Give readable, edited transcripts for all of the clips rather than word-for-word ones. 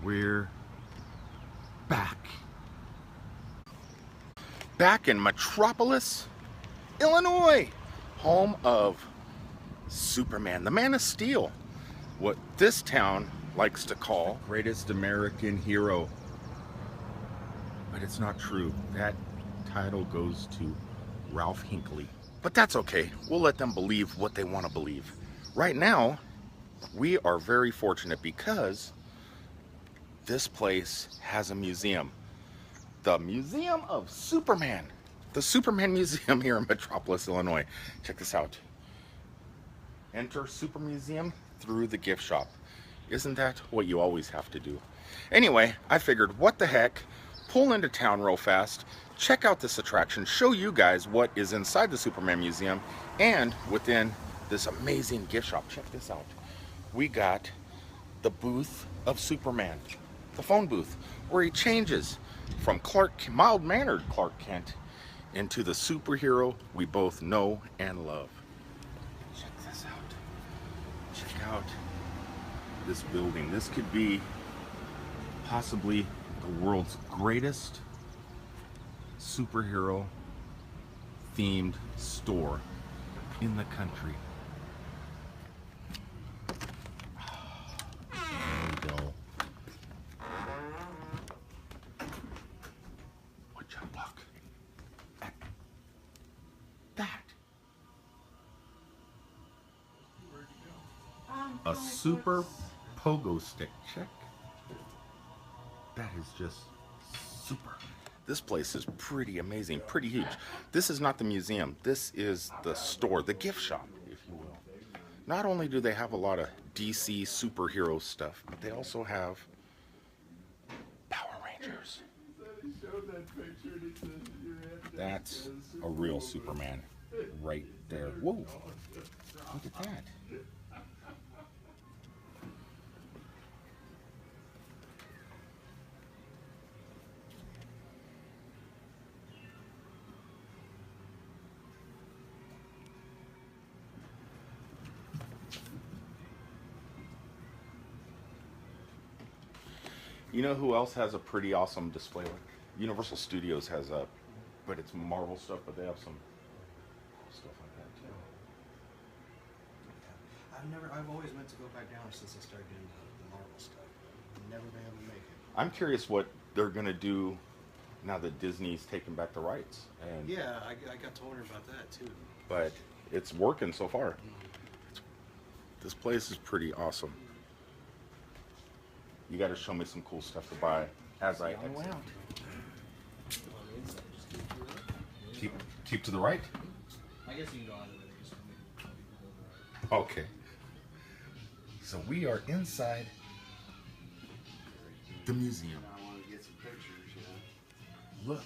We're back. Back in Metropolis, Illinois, home of Superman, the Man of Steel, what this town likes to call the greatest American hero. But it's not true. That title goes to Ralph Hinckley. But that's okay. We'll let them believe what they want to believe. Right now, we are very fortunate because this place has a museum. The Museum of Superman. The Superman Museum here in Metropolis, Illinois. Check this out. Enter Super Museum through the gift shop. Isn't that what you always have to do? Anyway, I figured, what the heck? Pull into town real fast, check out this attraction, show you guys what is inside the Superman Museum and within this amazing gift shop. Check this out. We got the booth of Superman, the phone booth, where he changes from mild-mannered Clark Kent into the superhero we both know and love. Check this out. Check out this building. This could be possibly the world's greatest superhero themed store in the country. There we go. Would you look at that? A super pogo stick. Check. That is just super. This place is pretty amazing, pretty huge. This is not the museum. This is the store, the gift shop, if you will. Not only do they have a lot of DC superhero stuff, but they also have Power Rangers. That's a real Superman right there. Whoa, look at that. You know who else has a pretty awesome display? Universal Studios has a, but it's Marvel stuff, but they have some stuff like that too. I've always meant to go back down since I started doing the Marvel stuff. I've never been able to make it. I'm curious what they're gonna do now that Disney's taken back the rights. And yeah, I got to wonder about that too. But it's working so far. This place is pretty awesome. You got to show me some cool stuff to buy as I exit. Keep to the right. I guess you can go either way. Just Okay. So we are inside the museum. I want to get some pictures, Look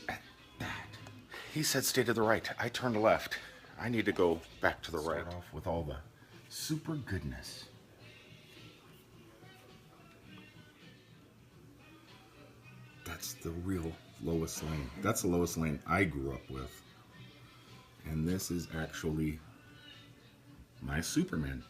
at that. He said stay to the right. I turned left. I need to go back to the right. Start off with all the super goodness. That's the real Lois Lane. That's the Lois Lane I grew up with. And this is actually my Superman.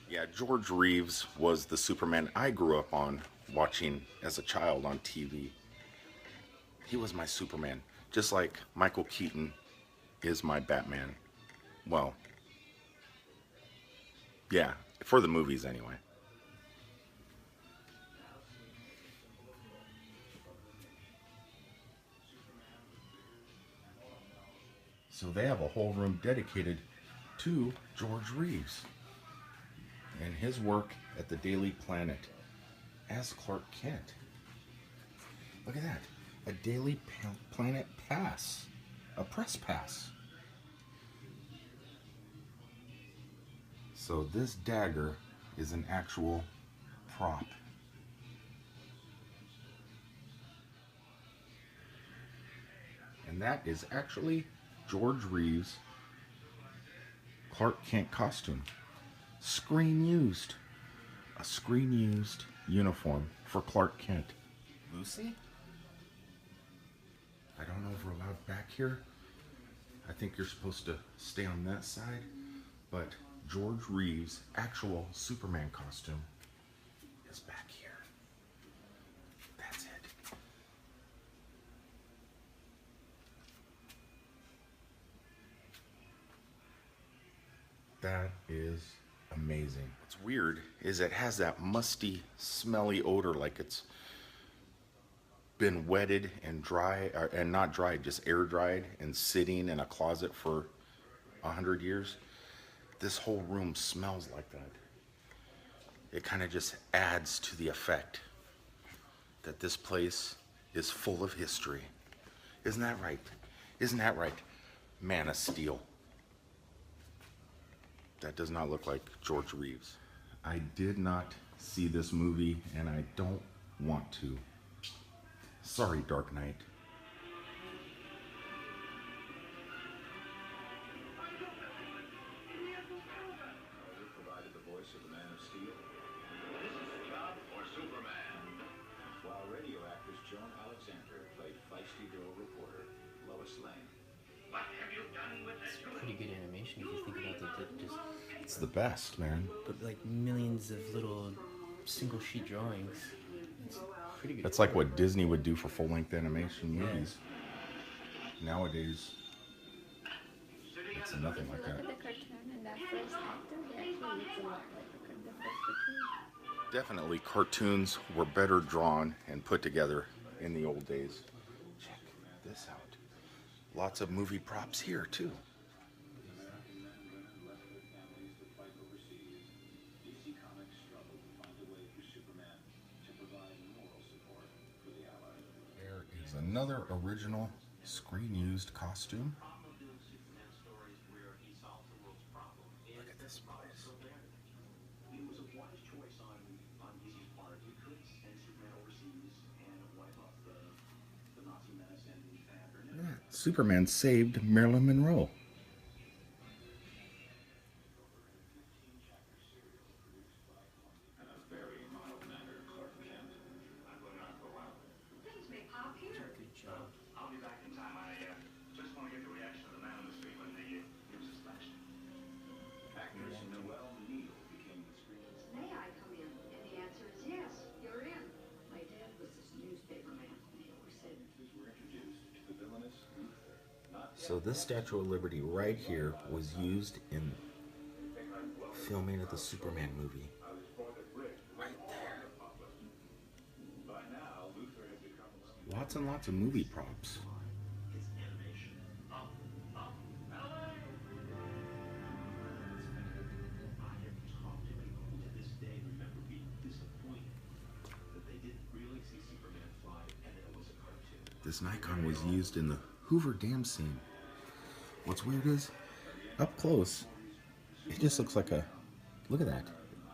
Yeah, George Reeves was the Superman I grew up on watching as a child on TV. He was my Superman, just like Michael Keaton is my Batman. Well, yeah, for the movies anyway. So they have a whole room dedicated to George Reeves and his work at the Daily Planet as Clark Kent. Look at that. A Daily Planet pass. A press pass. So this dagger is an actual prop. And that is actually George Reeves' Clark Kent costume. Screen used. A screen used uniform for Clark Kent. Lucy? I don't know if we're allowed back here, I think you're supposed to stay on that side, but George Reeves' actual Superman costume is back here. That's it. That is amazing. What's weird is it has that musty, smelly odor like it's been wetted and dry, and not dried, just air dried and sitting in a closet for 100 years. This whole room smells like that. It kind of just adds to the effect that this place is full of history. Isn't that right? Isn't that right? Man of Steel. That does not look like George Reeves. I did not see this movie, and I don't want to. Sorry, Dark Knight. Provided the voice of the Man of Steel. This is the job for Superman. While radio actress Joan Alexander played feisty girl reporter Lois Lane. What have you done with this? Pretty good animation if you think about it. Just It's the best, man. but like millions of little single sheet drawings. It's pretty good. That's like what Disney would do for full-length animation movies. Nowadays, it's nothing like that. Look at the cartoon and that first actor, he actually looks a lot like the first cartoon. Definitely cartoons were better drawn and put together in the old days. Check this out. Lots of movie props here too. There is another original screen-used costume. Look at this place. It was a wise choice on DC's part. You could send Superman overseas and wipe off the Nazi menace and Look at that. Superman saved Marilyn Monroe. and a very mild-mannered Clark Kent. I'm going on for a while. Things may pop here. Good job. I'll be back in time. I just want to get the reaction of the man on the street when the news is flashed. Actress Noelle Neal became the screen's May I come in? And the answer is yes, you're in. My dad was this newspaper man, and he always said, were introduced to the villainous Luther. Not So this Statue of Liberty right here was used in filming of the Superman movie. Right there. by now, Luther had become Lots and lots of movie props. his animation. Up, LA! I have talked to people who to this day remember being disappointed that they didn't really see Superman fly and it was a cartoon. This Nikon was used in the Hoover Dam scene. What's weird is, up close, it just looks like a, look at that.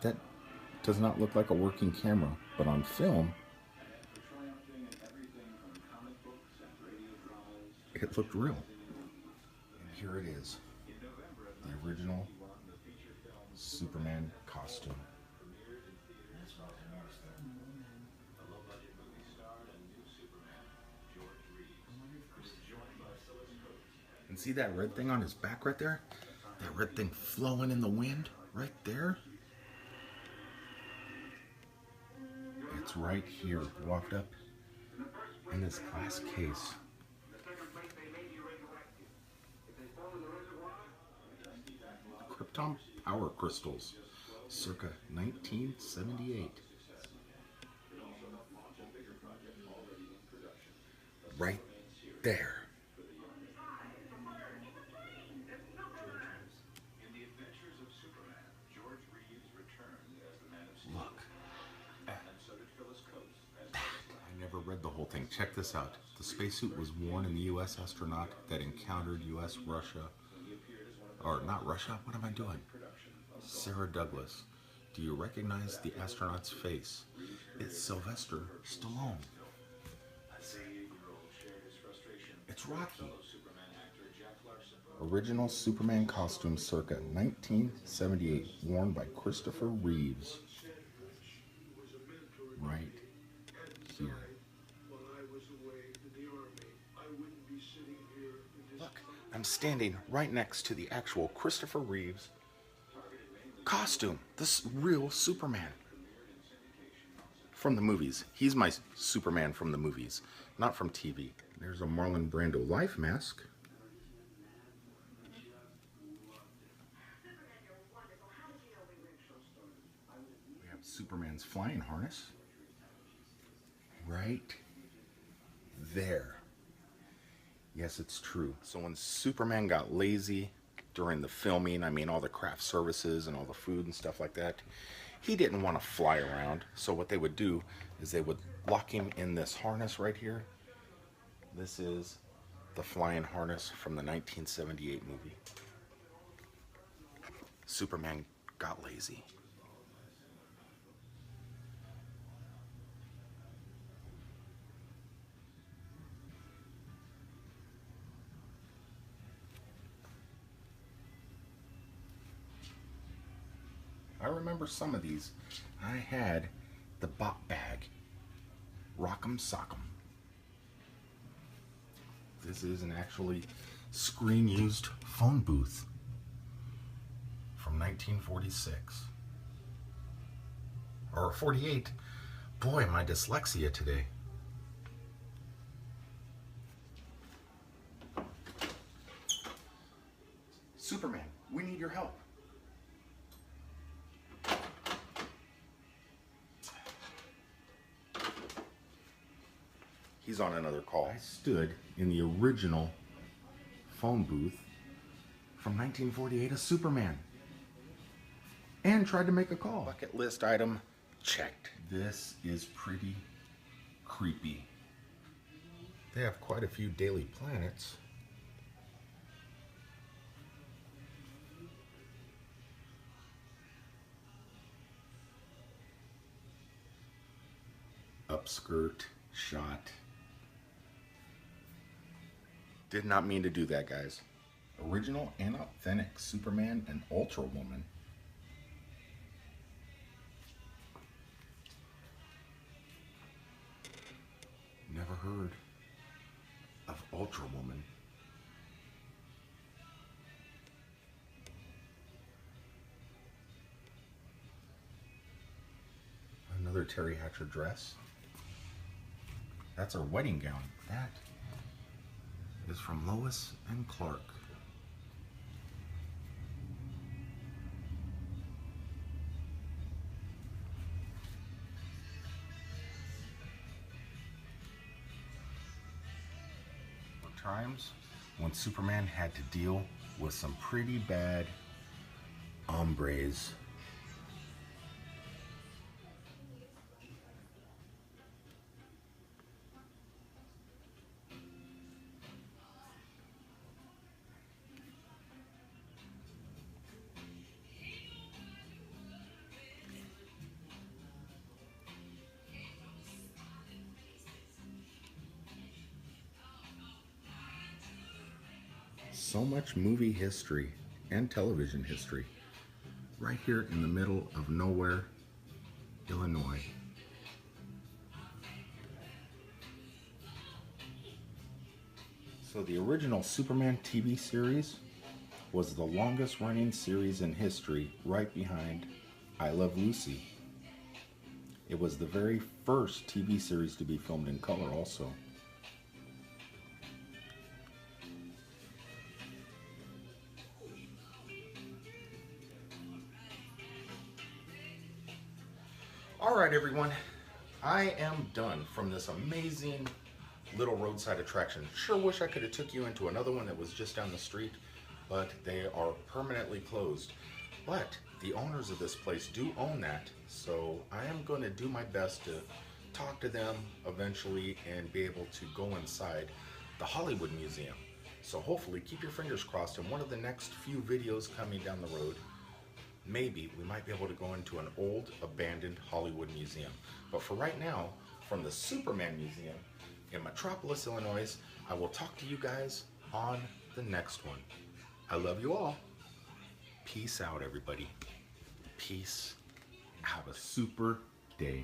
That does not look like a working camera, but on film, Triumphing in everything from comic books and radio dramas. it looked real. And here it is, the original Superman costume. A low-budget movie star and new Superman, George Reeves, was joined by Phyllis Coates. And see that red thing on his back right there? That red thing flowing in the wind right there? It's right here, locked up in this glass case. Krypton power crystals, circa 1978. Right there. In the adventures of Superman, George Reeves returned as the Man of Steel. Look, And so did Phyllis Coates as I never read the whole thing. Check this out. The spacesuit was worn in the U.S. astronaut that encountered U.S. Russia, or not Russia, what am I doing? Sarah Douglas. Do you recognize the astronaut's face? It's Sylvester Stallone. It's Rocky. Superman actor Jack Larson. Original Superman costume circa 1978, worn by Christopher Reeves. Right here. When I was away in the army, I wouldn't be sitting here in this Look, I'm standing right next to the actual Christopher Reeves costume. This real Superman from the movies. He's my Superman from the movies, not from TV. There's a Marlon Brando life mask. We have Superman's flying harness right there. Yes, it's true. So when Superman got lazy during the filming, I mean all the craft services and all the food and stuff like that, he didn't want to fly around. So what they would do is they would lock him in this harness right here. This is the flying harness from the 1978 movie. Superman got lazy. I remember some of these. I had the bop bag. Rock'em Sock'em. This is an actually screen-used phone booth from 1946. Or 48. Boy, my dyslexia today. Superman, we need your help. He's on another call. I stood in the original phone booth from 1948 as Superman and tried to make a call. Bucket list item checked. This is pretty creepy. They have quite a few daily planets. Upskirt shot. Did not mean to do that, guys. Original and authentic Superman and Ultra Woman. Never heard of Ultra Woman. Another Terry Hatcher dress. That's her wedding gown. That is from Lois and Clark. Times when Superman had to deal with some pretty bad hombres. So much movie history and television history right here in the middle of nowhere, Illinois. So the original Superman TV series was the longest running series in history, right behind I Love Lucy. It was the very first TV series to be filmed in color also. Alright everyone, I am done from this amazing little roadside attraction. Sure wish I could have took you into another one that was just down the street, but they are permanently closed. But the owners of this place do own that, so I am going to do my best to talk to them eventually and be able to go inside the Hollywood Museum. So hopefully keep your fingers crossed in one of the next few videos coming down the road. Maybe we might be able to go into an old abandoned Hollywood museum. But for right now, from the Superman Museum in Metropolis, Illinois, I will talk to you guys on the next one. I love you all. Peace out, everybody. Peace. Have a super day.